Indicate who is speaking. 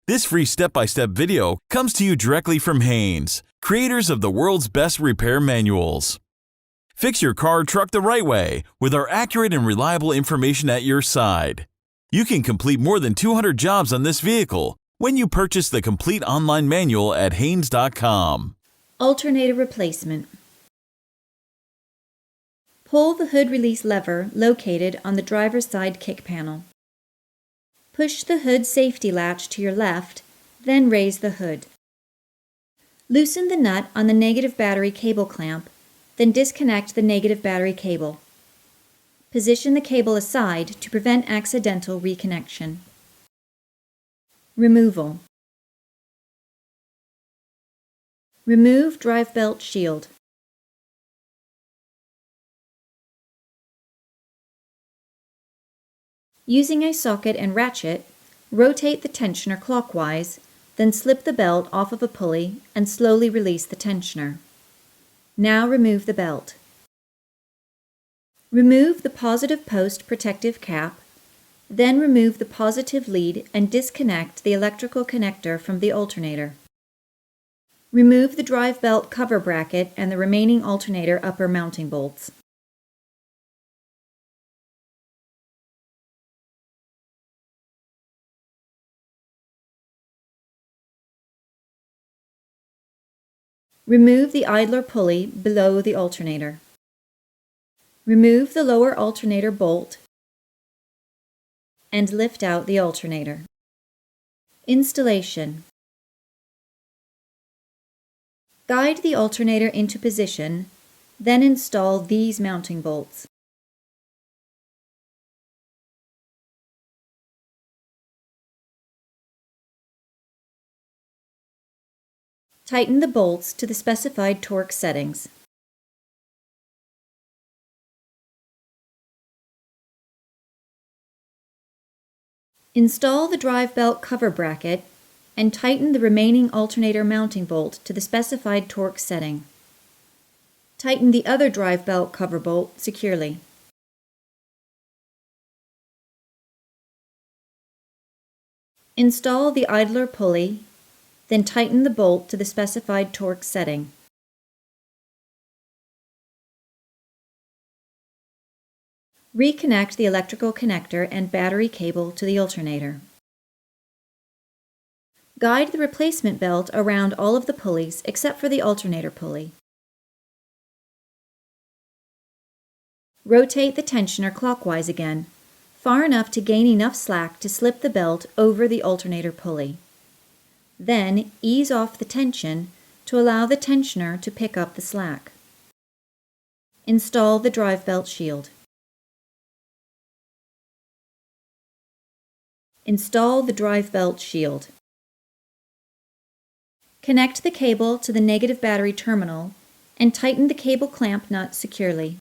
Speaker 1: This free step-by-step video comes to you directly from Haynes, creators of the world's best repair manuals. Fix your car or truck the right way with our accurate and reliable information at your side. You can complete more than 200 jobs on this vehicle when you purchase the complete online manual at Haynes.com.
Speaker 2: Alternator replacement. Pull the hood release lever located on the driver's side kick panel. Push the hood safety latch to your left, then raise the hood. Loosen the nut on the negative battery cable clamp, then disconnect the negative battery cable. Position the cable aside to prevent accidental reconnection. Removal. Remove drive belt shield. Using a socket and ratchet, rotate the tensioner clockwise, then slip the belt off of a pulley and slowly release the tensioner. Now remove the belt. Remove the positive post protective cap, then remove the positive lead and disconnect the electrical connector from the alternator. Remove the drive belt cover bracket and the remaining alternator upper mounting bolts. Remove the idler pulley below the alternator. Remove the lower alternator bolt and lift out the alternator. Installation. Guide the alternator into position, then install these mounting bolts. Tighten the bolts to the specified torque settings. Install the drive belt cover bracket and tighten the remaining alternator mounting bolt to the specified torque setting. Tighten the other drive belt cover bolt securely. Install the idler pulley, then tighten the bolt to the specified torque setting. Reconnect the electrical connector and battery cable to the alternator. Guide the replacement belt around all of the pulleys except for the alternator pulley. Rotate the tensioner clockwise again, far enough to gain enough slack to slip the belt over the alternator pulley. Then ease off the tension to allow the tensioner to pick up the slack. Install the drive belt shield. Install the drive belt shield. Connect the cable to the negative battery terminal and tighten the cable clamp nut securely.